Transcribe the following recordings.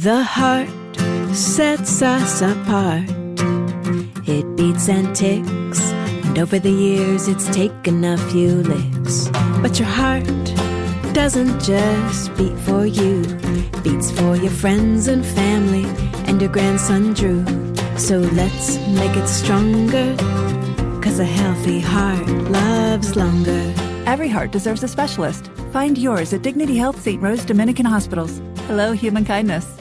The heart sets us apart. It beats and ticks, and over the years it's taken a few licks. But your heart doesn't just beat for you, beats for your friends and family and your grandson Drew. So let's make it stronger, 'cause a healthy heart loves longer. Every heart deserves a specialist. Find yours at Dignity Health St. Rose Dominican Hospitals. Hello, human kindness.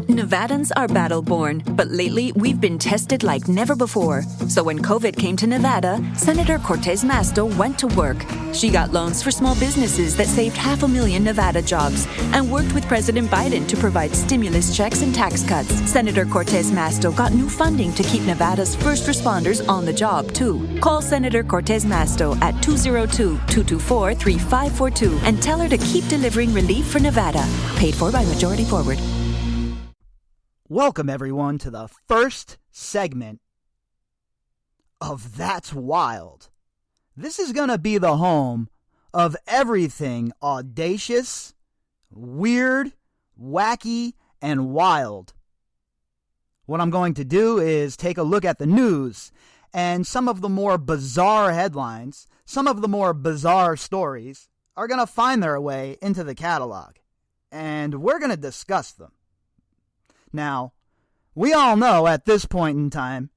Nevadans are battle-born, but lately we've been tested like never before. So when COVID came to Nevada, Senator Cortez Masto went to work. She got loans for small businesses that saved 500,000 Nevada jobs and worked with President Biden to provide stimulus checks and tax cuts. Senator Cortez Masto got new funding to keep Nevada's first responders on the job, too. Call Senator Cortez Masto at 202-224-3542 and tell her to keep delivering relief for Nevada. Paid for by Majority Forward. Welcome, everyone, to the first segment of That's Wild. This is going to be the home of everything audacious, weird, wacky, and wild. What I'm going to do is take a look at the news and some of the more bizarre headlines, some of the more bizarre stories are going to find their way into the catalog, and we're going to discuss them. Now, we all know at this point in time,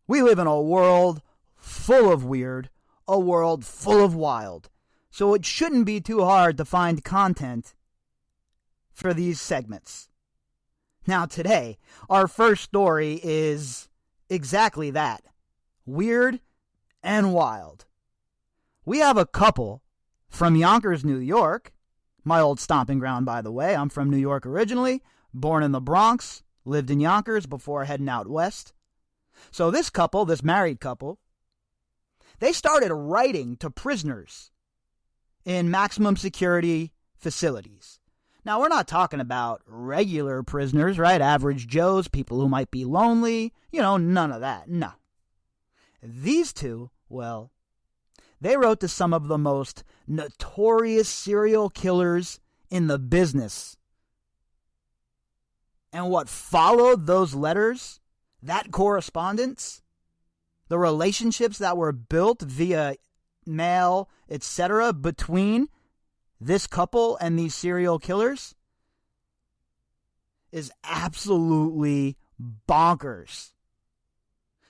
we live in a world full of weird, a world full of wild. So it shouldn't be too hard to find content for these segments. Now today, our first story is exactly that. Weird and wild. We have a couple from Yonkers, New York. My old stomping ground, by the way. I'm from New York originally. Born in the Bronx, lived in Yonkers before heading out west. So this couple, this married couple, they started writing to prisoners in maximum security facilities. Now, we're not talking about regular prisoners, right? Average Joes, people who might be lonely, none of that. No. These two, well, they wrote to some of the most notorious serial killers in the business. And what followed those letters, that correspondence, the relationships that were built via mail, etc., between this couple and these serial killers is absolutely bonkers.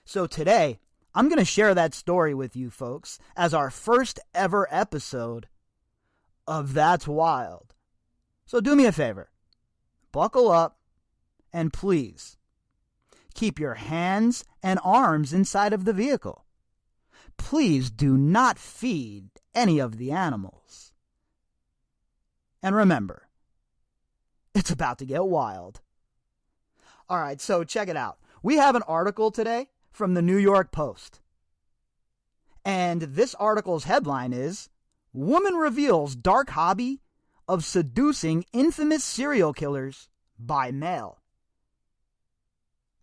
So today, I'm going to share that story with you folks as our first ever episode of That's Wild. So do me a favor, buckle up. And please, keep your hands and arms inside of the vehicle. Please do not feed any of the animals. And remember, it's about to get wild. All right, so check it out. We have an article today from the New York Post. And this article's headline is, Woman Reveals Dark Hobby of Seducing Infamous Serial Killers by Mail.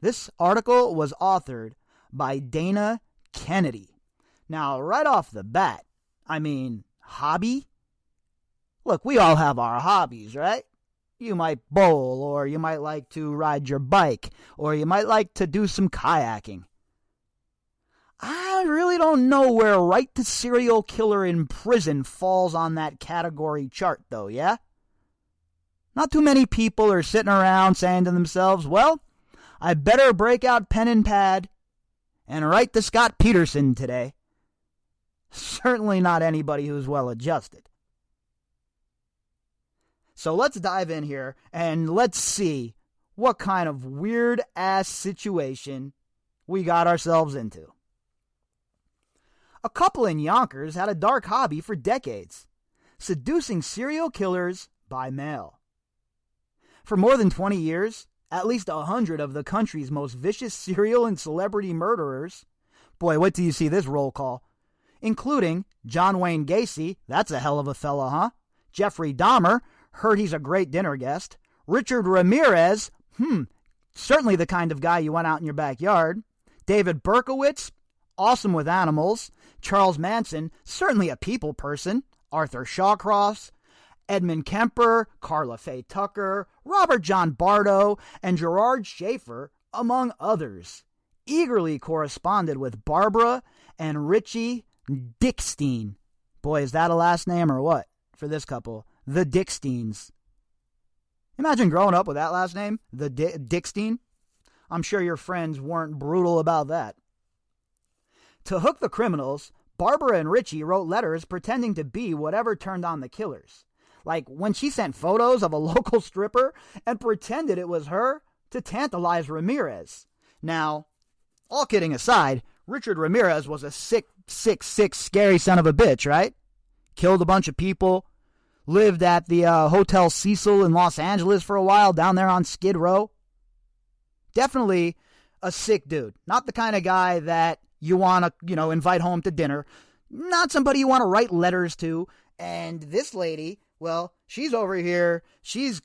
This article was authored by Dana Kennedy. Now, right off the bat, hobby? Look, we all have our hobbies, right? You might bowl, or you might like to ride your bike, or you might like to do some kayaking. I really don't know where Right to Serial Killer in Prison falls on that category chart, though, yeah? Not too many people are sitting around saying to themselves, well, I better break out pen and pad and write to Scott Peterson today. Certainly not anybody who's well adjusted. So let's dive in here and let's see what kind of weird-ass situation we got ourselves into. A couple in Yonkers had a dark hobby for decades, seducing serial killers by mail. For more than 20 years, at least 100 of the country's most vicious serial and celebrity murderers, boy, wait till you see this roll call, including John Wayne Gacy, that's a hell of a fella, huh? Jeffrey Dahmer, heard he's a great dinner guest. Richard Ramirez, certainly the kind of guy you want out in your backyard. David Berkowitz, awesome with animals. Charles Manson, certainly a people person. Arthur Shawcross, Edmund Kemper, Carla Faye Tucker, Robert John Bardo, and Gerard Schaefer, among others, eagerly corresponded with Barbara and Richie Dickstein. Boy, is that a last name or what for this couple? The Dicksteins. Imagine growing up with that last name, the Dickstein. I'm sure your friends weren't brutal about that. To hook the criminals, Barbara and Richie wrote letters pretending to be whatever turned on the killers. Like when she sent photos of a local stripper and pretended it was her to tantalize Ramirez. Now, all kidding aside, Richard Ramirez was a sick, scary son of a bitch, right? Killed a bunch of people, lived at the Hotel Cecil in Los Angeles for a while, down there on Skid Row. Definitely a sick dude. Not the kind of guy that you want to, invite home to dinner. Not somebody you want to write letters to. And this lady, well, she's over here. She's,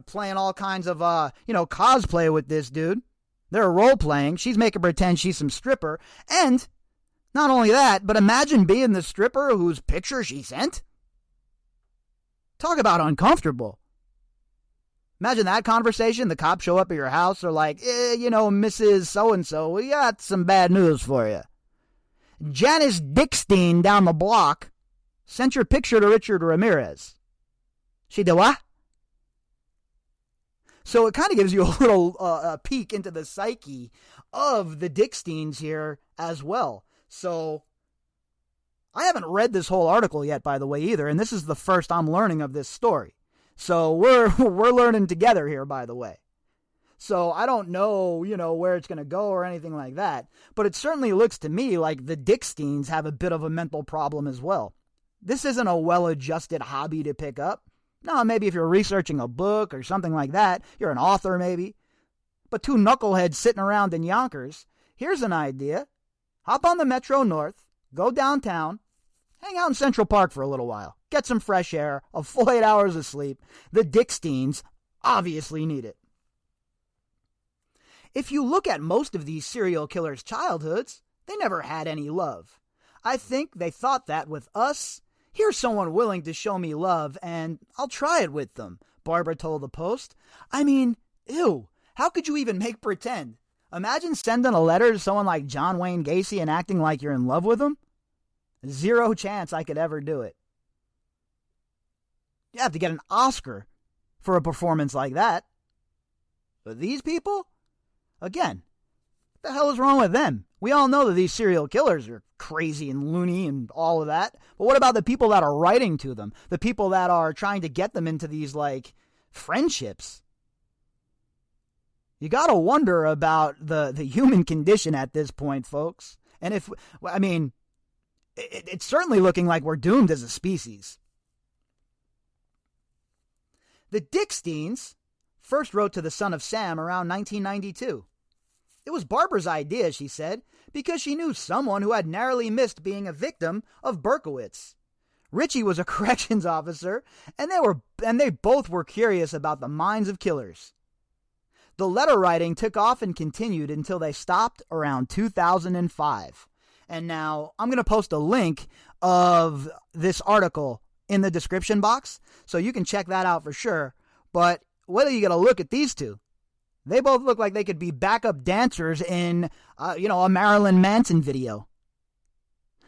playing all kinds of, cosplay with this dude. They're role-playing. She's making pretend she's some stripper. And not only that, but imagine being the stripper whose picture she sent. Talk about uncomfortable. Imagine that conversation. The cops show up at your house. They're like, Mrs. So-and-so, we got some bad news for you. Janice Dickstein down the block sent your picture to Richard Ramirez. She did what? So it kind of gives you a little peek into the psyche of the Dicksteins here as well. So I haven't read this whole article yet, by the way, either. And this is the first I'm learning of this story. So we're learning together here, by the way. So I don't know, where it's going to go or anything like that. But it certainly looks to me like the Dicksteins have a bit of a mental problem as well. This isn't a well-adjusted hobby to pick up. No, maybe if you're researching a book or something like that, you're an author maybe. But two knuckleheads sitting around in Yonkers, here's an idea. Hop on the Metro North, go downtown, hang out in Central Park for a little while, get some fresh air, a full 8 hours of sleep. The Dicksteins obviously need it. If you look at most of these serial killers' childhoods, they never had any love. I think they thought that with us, here's someone willing to show me love, and I'll try it with them, Barbara told the Post. I mean, ew, how could you even make pretend? Imagine sending a letter to someone like John Wayne Gacy and acting like you're in love with him. Zero chance I could ever do it. You have to get an Oscar for a performance like that. But these people? Again, what the hell is wrong with them? We all know that these serial killers are crazy and loony and all of that. But what about the people that are writing to them? The people that are trying to get them into these, friendships? You gotta wonder about the human condition at this point, folks. And it's certainly looking like we're doomed as a species. The Dicksteins first wrote to the Son of Sam around 1992. It was Barbara's idea, she said, because she knew someone who had narrowly missed being a victim of Berkowitz. Richie was a corrections officer, and they both were curious about the minds of killers. The letter writing took off and continued until they stopped around 2005. And now I'm going to post a link of this article in the description box, so you can check that out for sure. But whether you get a look at these two, they both look like they could be backup dancers in, a Marilyn Manson video.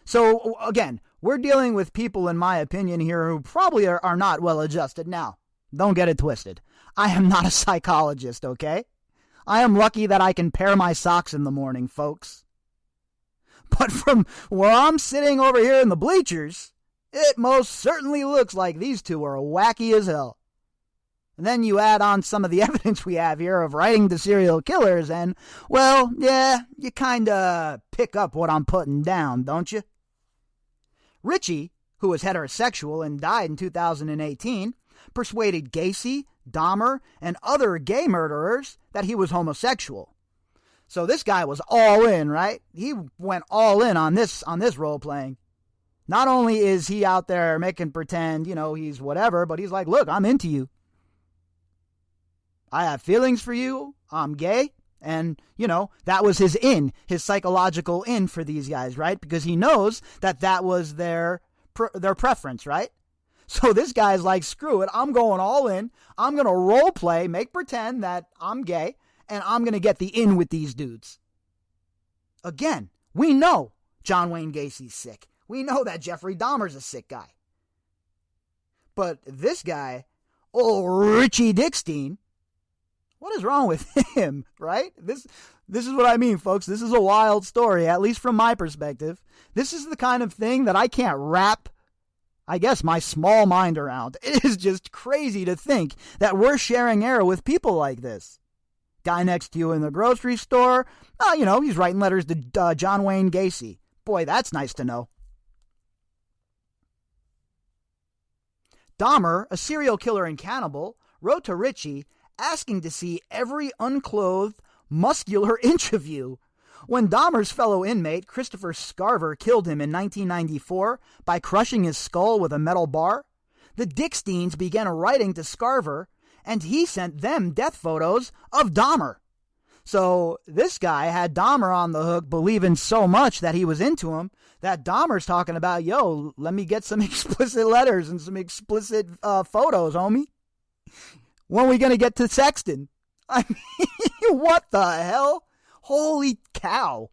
So, again, we're dealing with people, in my opinion, here who probably are not well-adjusted. Now, don't get it twisted. I am not a psychologist, okay? I am lucky that I can pair my socks in the morning, folks. But from where I'm sitting over here in the bleachers, it most certainly looks like these two are wacky as hell. And then you add on some of the evidence we have here of writing to serial killers, and, well, yeah, you kind of pick up what I'm putting down, don't you? Richie, who was heterosexual and died in 2018, persuaded Gacy, Dahmer, and other gay murderers that he was homosexual. So this guy was all in, right? He went all in on this role-playing. Not only is he out there making pretend, he's whatever, but he's like, look, I'm into you. I have feelings for you, I'm gay, and, that was his psychological in for these guys, right? Because he knows that was their preference, right? So this guy's like, screw it, I'm going all in. I'm going to role play, make pretend that I'm gay, and I'm going to get the in with these dudes. Again, we know John Wayne Gacy's sick. We know that Jeffrey Dahmer's a sick guy. But this guy, old Richie Dickstein, what is wrong with him, right? This is what I mean, folks. This is a wild story, at least from my perspective. This is the kind of thing that I can't wrap, I guess, my small mind around. It is just crazy to think that we're sharing air with people like this. Guy next to you in the grocery store, he's writing letters to John Wayne Gacy. Boy, that's nice to know. Dahmer, a serial killer and cannibal, wrote to Richie asking to see every unclothed, muscular inch of you. When Dahmer's fellow inmate, Christopher Scarver, killed him in 1994 by crushing his skull with a metal bar, the Dicksteins began writing to Scarver, and he sent them death photos of Dahmer. So this guy had Dahmer on the hook, believing so much that he was into him, that Dahmer's talking about, yo, let me get some explicit letters and some explicit photos, homie. When are we going to get to sexting? I mean, what the hell? Holy cow.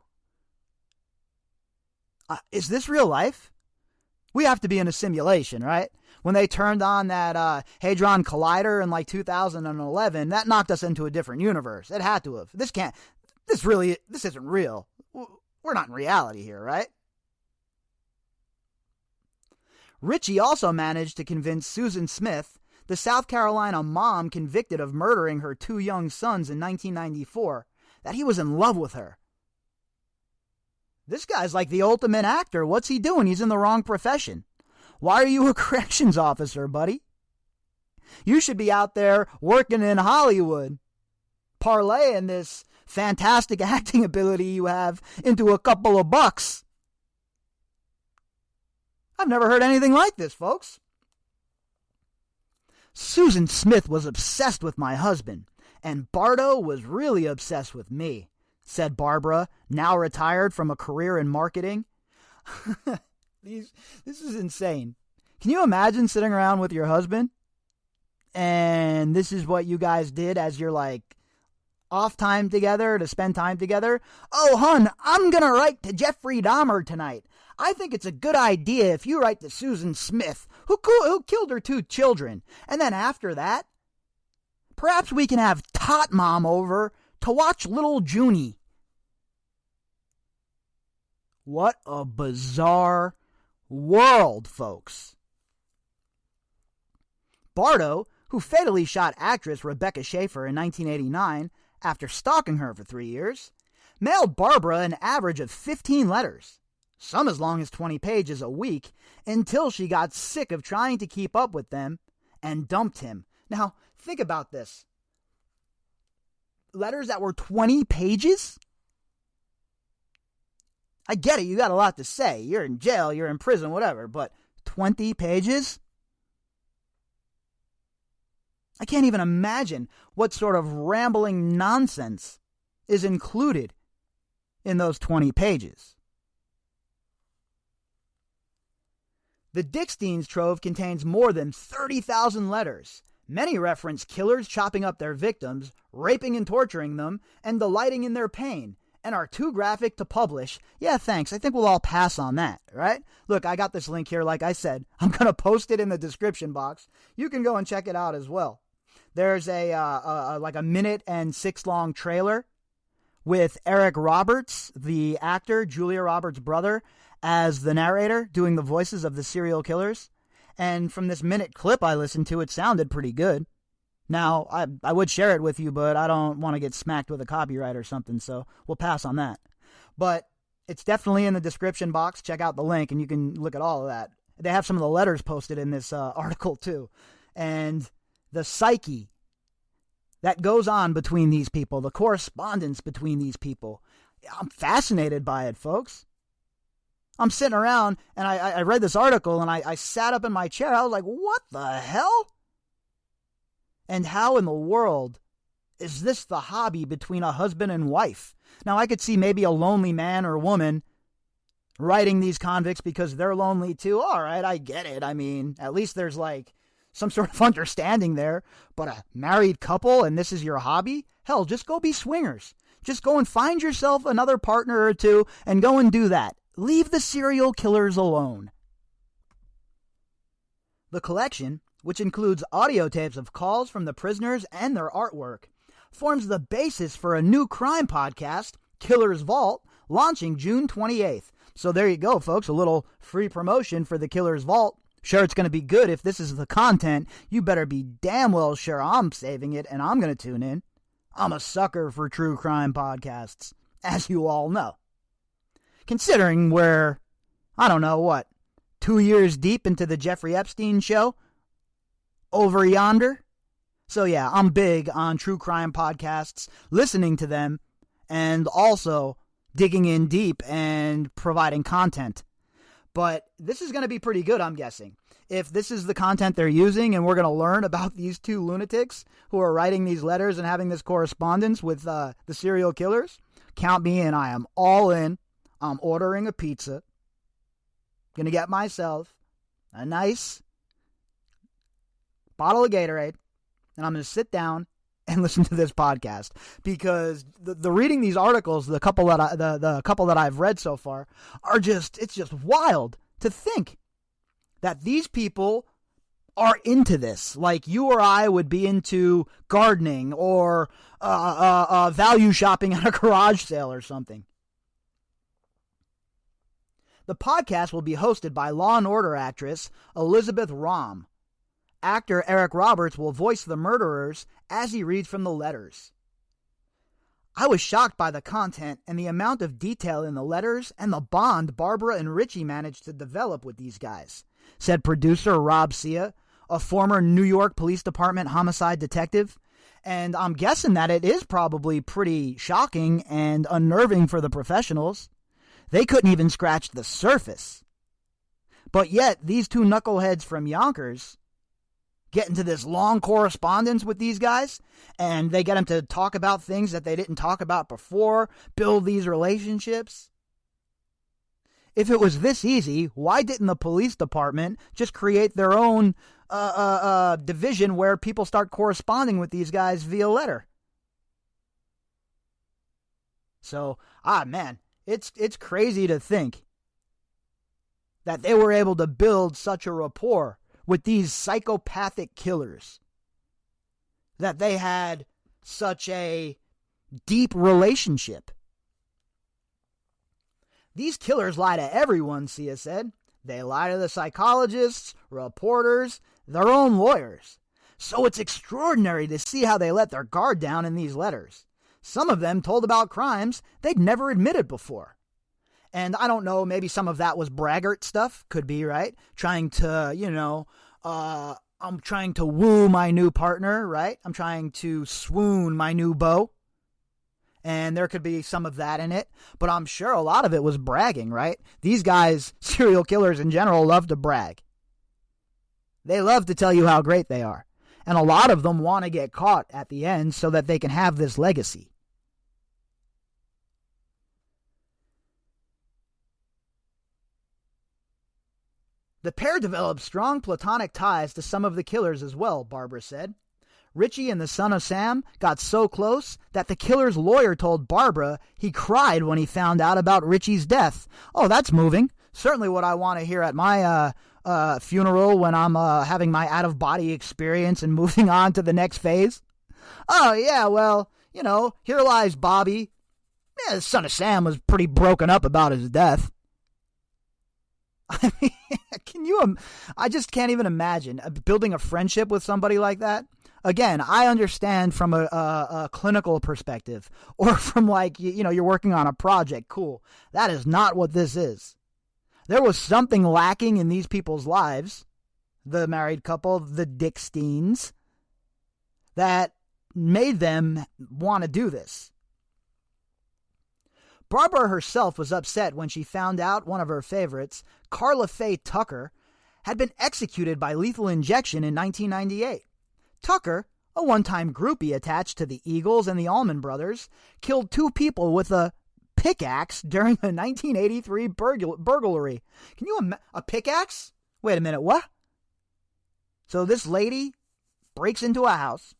Is this real life? We have to be in a simulation, right? When they turned on that Hadron Collider in like 2011, that knocked us into a different universe. It had to have. This isn't real. We're not in reality here, right? Richie also managed to convince Susan Smith, the South Carolina mom convicted of murdering her 2 young sons in 1994, that he was in love with her. This guy's like the ultimate actor. What's he doing? He's in the wrong profession. Why are you a corrections officer, buddy? You should be out there working in Hollywood, parlaying this fantastic acting ability you have into a couple of bucks. I've never heard anything like this, folks. Susan Smith was obsessed with my husband, and Bardo was really obsessed with me, said Barbara, now retired from a career in marketing. This is insane. Can you imagine sitting around with your husband and this is what you guys did as you're like off time together to spend time together? Oh, hun, I'm going to write to Jeffrey Dahmer tonight. I think it's a good idea if you write to Susan Smith, who killed her 2 children. And then after that, perhaps we can have Tot Mom over to watch Little Junie. What a bizarre world, folks. Bardo, who fatally shot actress Rebecca Schaefer in 1989 after stalking her for 3 years, mailed Barbara an average of 15 letters, some as long as 20 pages a week, until she got sick of trying to keep up with them and dumped him. Now, think about this. Letters that were 20 pages? I get it, you got a lot to say. You're in jail, you're in prison, whatever, but 20 pages? I can't even imagine what sort of rambling nonsense is included in those 20 pages. The Dicksteins trove contains more than 30,000 letters. Many reference killers chopping up their victims, raping and torturing them, and delighting in their pain, and are too graphic to publish. Yeah, thanks. I think we'll all pass on that, right? Look, I got this link here, like I said. I'm going to post it in the description box. You can go and check it out as well. There's like a minute and 6 long trailer with Eric Roberts, the actor, Julia Roberts' brother, as the narrator, doing the voices of the serial killers. And from this minute clip I listened to, it sounded pretty good. Now, I would share it with you, but I don't want to get smacked with a copyright or something, so we'll pass on that. But it's definitely in the description box. Check out the link, and you can look at all of that. They have some of the letters posted in this article, too. And the psyche that goes on between these people, the correspondence between these people. I'm fascinated by it, folks. I'm sitting around, and I read this article, and I sat up in my chair. I was like, what the hell? And how in the world is this the hobby between a husband and wife? Now, I could see maybe a lonely man or woman writing these convicts because they're lonely too. All right, I get it. I mean, at least there's like some sort of understanding there. But a married couple and this is your hobby? Hell, just go be swingers. Just go and find yourself another partner or two and go and do that. Leave the serial killers alone. The collection, which includes audio tapes of calls from the prisoners and their artwork, forms the basis for a new crime podcast, Killer's Vault, launching June 28th. So there you go, folks, a little free promotion for the Killer's Vault. Sure, it's going to be good if this is the content. You better be damn well sure I'm saving it and I'm going to tune in. I'm a sucker for true crime podcasts, as you all know. Considering we're, 2 years deep into the Jeffrey Epstein show over yonder. So yeah, I'm big on true crime podcasts, listening to them, and also digging in deep and providing content. But this is going to be pretty good, I'm guessing. If this is the content they're using and we're going to learn about these two lunatics who are writing these letters and having this correspondence with the serial killers, count me in. I am all in. I'm ordering a pizza. Going to get myself a nice bottle of Gatorade, and I'm going to sit down and listen to this podcast, because the reading these articles, the couple that I've read so far, it's just wild to think that these people are into this, like you or I would be into gardening or value shopping at a garage sale or something. The podcast will be hosted by Law & Order actress Elizabeth Rahm. Actor Eric Roberts will voice the murderers as he reads from the letters. I was shocked by the content and the amount of detail in the letters and the bond Barbara and Richie managed to develop with these guys, said producer Rob Sia, a former New York Police Department homicide detective. And I'm guessing that it is probably pretty shocking and unnerving for the professionals. They couldn't even scratch the surface. But yet, these two knuckleheads from Yonkers get into this long correspondence with these guys, and they get them to talk about things that they didn't talk about before, build these relationships. If it was this easy, why didn't the police department just create their own division where people start corresponding with these guys via letter? So, man, it's crazy to think that they were able to build such a rapport with these psychopathic killers, that they had such a deep relationship. These killers lie to everyone, Sia said. They lie to the psychologists, reporters, their own lawyers. So it's extraordinary to see how they let their guard down in these letters. Some of them told about crimes they'd never admitted before. And I don't know, maybe some of that was braggart stuff. Could be, right? Trying to, I'm trying to woo my new partner, right? I'm trying to swoon my new beau. And there could be some of that in it. But I'm sure a lot of it was bragging, right? These guys, serial killers in general, love to brag. They love to tell you how great they are. And a lot of them want to get caught at the end so that they can have this legacy. The pair developed strong platonic ties to some of the killers as well, Barbara said. Richie and the son of Sam got so close that the killer's lawyer told Barbara he cried when he found out about Richie's death. Oh, that's moving. Certainly what I want to hear at my funeral when I'm having my out-of-body experience and moving on to the next phase. Oh, yeah, well, here lies Bobby. Yeah, the son of Sam was pretty broken up about his death. I mean, I just can't even imagine building a friendship with somebody like that. Again, I understand from a clinical perspective, or from you're working on a project. Cool. That is not what this is. There was something lacking in these people's lives, the married couple, the Dicksteins, that made them want to do this. Barbara herself was upset when she found out one of her favorites, Carla Faye Tucker, had been executed by lethal injection in 1998. Tucker, a one-time groupie attached to the Eagles and the Allman Brothers, killed 2 people with a pickaxe during a 1983 burglary. Can you imagine? A pickaxe? Wait a minute, what? So this lady breaks into a house,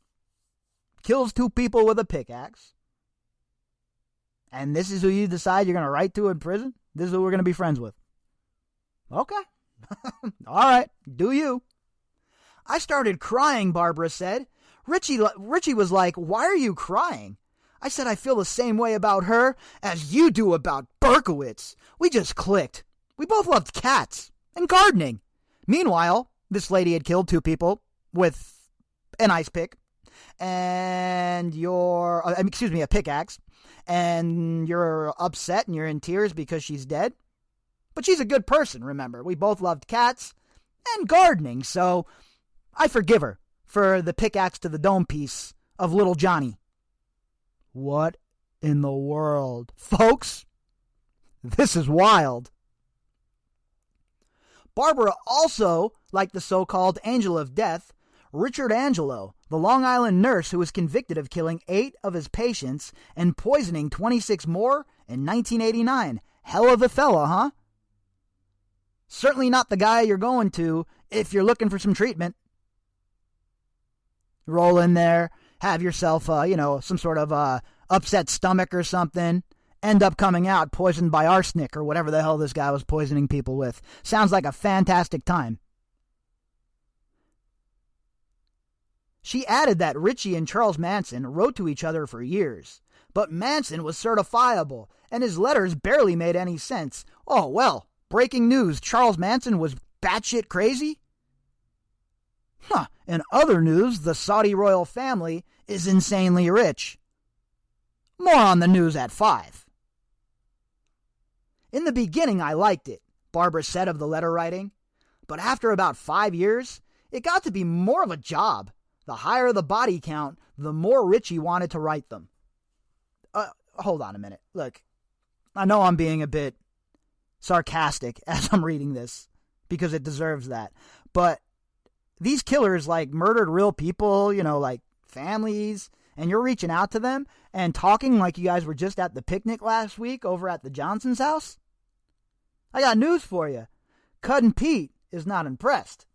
kills 2 people with a pickaxe, and this is who you decide you're going to write to in prison? This is who we're going to be friends with. Okay. All right. Do you. I started crying, Barbara said. Richie was like, why are you crying? I said, I feel the same way about her as you do about Berkowitz. We just clicked. We both loved cats and gardening. Meanwhile, this lady had killed 2 people with an ice pick and a pickaxe, and you're upset and you're in tears because she's dead. But she's a good person, remember. We both loved cats and gardening, so I forgive her for the pickaxe to the dome piece of little Johnny. What in the world? Folks, this is wild. Barbara also liked the so-called Angel of Death, Richard Angelo, the Long Island nurse who was convicted of killing 8 of his patients and poisoning 26 more in 1989. Hell of a fella, huh? Certainly not the guy you're going to if you're looking for some treatment. Roll in there, have yourself, some sort of upset stomach or something. End up coming out poisoned by arsenic or whatever the hell this guy was poisoning people with. Sounds like a fantastic time. She added that Richie and Charles Manson wrote to each other for years, but Manson was certifiable, and his letters barely made any sense. Oh, well, breaking news, Charles Manson was batshit crazy? In other news, the Saudi royal family is insanely rich. More on the news at 5. In the beginning, I liked it, Barbara said of the letter writing, but after about 5 years, it got to be more of a job. The higher the body count, the more Richie wanted to write them. Hold on a minute. Look, I know I'm being a bit sarcastic as I'm reading this, because it deserves that. But these killers, murdered real people, families, and you're reaching out to them and talking like you guys were just at the picnic last week over at the Johnson's house? I got news for you. Cousin Pete is not impressed.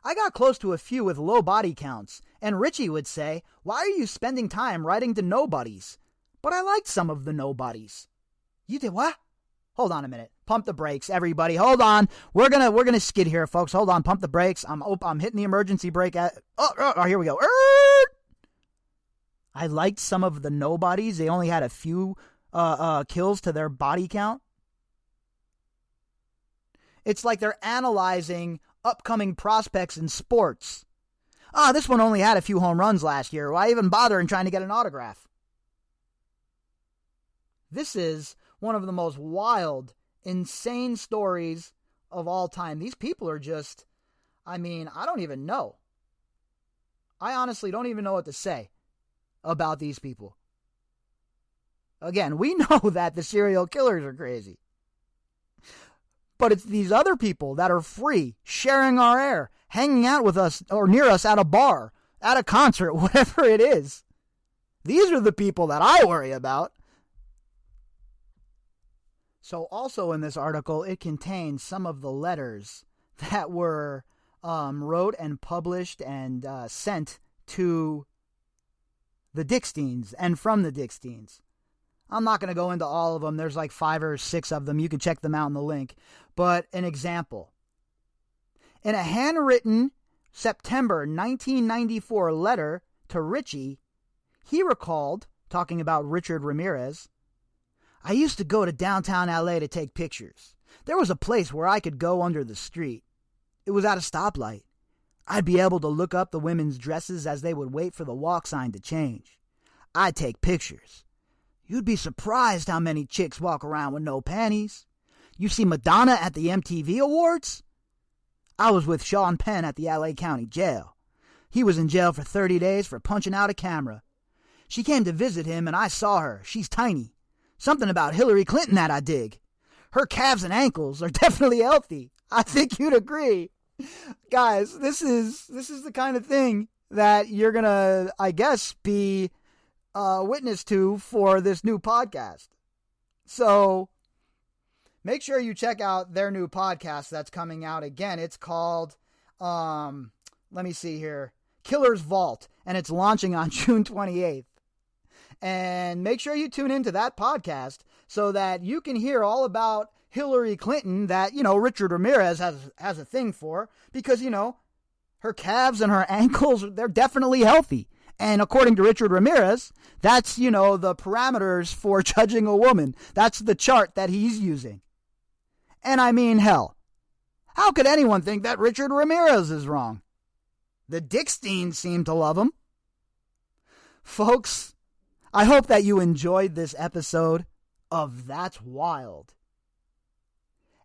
I got close to a few with low body counts, and Richie would say, why are you spending time writing to nobodies? But I liked some of the nobodies. You did what? Hold on a minute. Pump the brakes, everybody. Hold on. We're gonna skid here, folks. Hold on. Pump the brakes. I'm hitting the emergency brake. Oh, here we go. I liked some of the nobodies. They only had a few kills to their body count. It's like they're analyzing upcoming prospects in sports. This one only had a few home runs last year. Why even bother in trying to get an autograph? This is one of the most wild, insane stories of all time. These people are just, I don't even know. I honestly don't even know what to say about these people. Again, we know that the serial killers are crazy. But it's these other people that are free, sharing our air, hanging out with us or near us at a bar, at a concert, whatever it is. These are the people that I worry about. So also in this article, it contains some of the letters that were wrote and published and sent to the Dicksteins and from the Dicksteins. I'm not going to go into all of them. There's 5 or 6 of them. You can check them out in the link. But an example. In a handwritten September 1994 letter to Richie, he recalled, talking about Richard Ramirez, I used to go to downtown LA to take pictures. There was a place where I could go under the street. It was at a stoplight. I'd be able to look up the women's dresses as they would wait for the walk sign to change. I'd take pictures. You'd be surprised how many chicks walk around with no panties. You see Madonna at the MTV Awards? I was with Sean Penn at the LA County Jail. He was in jail for 30 days for punching out a camera. She came to visit him and I saw her. She's tiny. Something about Hillary Clinton that I dig. Her calves and ankles are definitely healthy. I think you'd agree. Guys, this is the kind of thing that you're going to, I guess, be witness to for this new podcast. So make sure you check out their new podcast that's coming out. Again, it's called, let me see here, Killer's Vault, and it's launching on June 28th. And make sure you tune into that podcast so that you can hear all about Hillary Clinton that, Richard Ramirez has a thing for, because, her calves and her ankles, they're definitely healthy. And according to Richard Ramirez, that's, the parameters for judging a woman. That's the chart that he's using. And I mean, hell, how could anyone think that Richard Ramirez is wrong? The Dickstein seem to love him. Folks, I hope that you enjoyed this episode of That's Wild.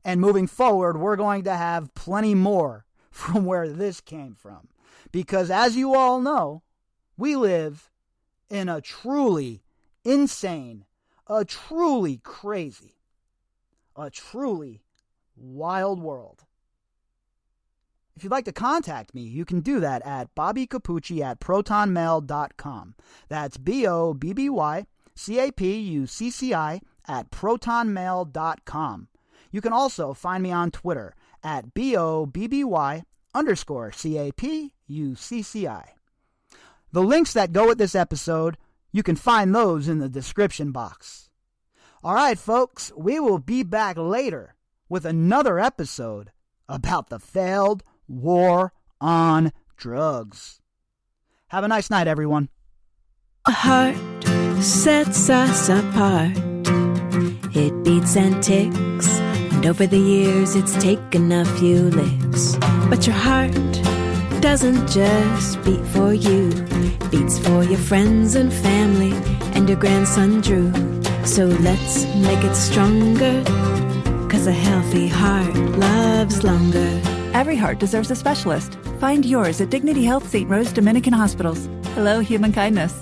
And moving forward, we're going to have plenty more from where this came from. Because as you all know, we live in a truly insane, a truly crazy, a truly wild world. If you'd like to contact me, you can do that at bobbycapucci@protonmail.com. That's BOBBYCAPUCCI@protonmail.com. You can also find me on Twitter at BOBBY_CAPUCCI. The links that go with this episode, you can find those in the description box. All right, folks, we will be back later with another episode about the failed war on drugs. Have a nice night, everyone. A heart sets us apart. It beats and ticks, and over the years it's taken a few licks. But your heart doesn't just beat for you, beats for your friends and family and your grandson Drew. So let's make it stronger, 'cause a healthy heart loves longer. Every heart deserves a specialist. Find yours at Dignity Health St. Rose Dominican Hospitals. Hello, human kindness.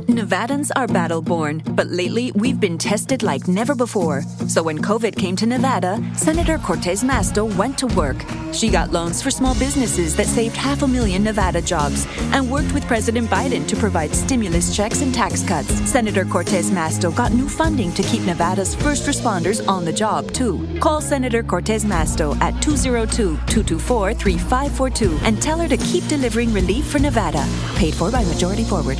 Nevadans are battle-born, but lately we've been tested like never before. So when COVID came to Nevada, Senator Cortez Masto went to work. She got loans for small businesses that saved 500,000 Nevada jobs and worked with President Biden to provide stimulus checks and tax cuts. Senator Cortez Masto got new funding to keep Nevada's first responders on the job, too. Call Senator Cortez Masto at 202-224-3542 and tell her to keep delivering relief for Nevada. Paid for by Majority Forward.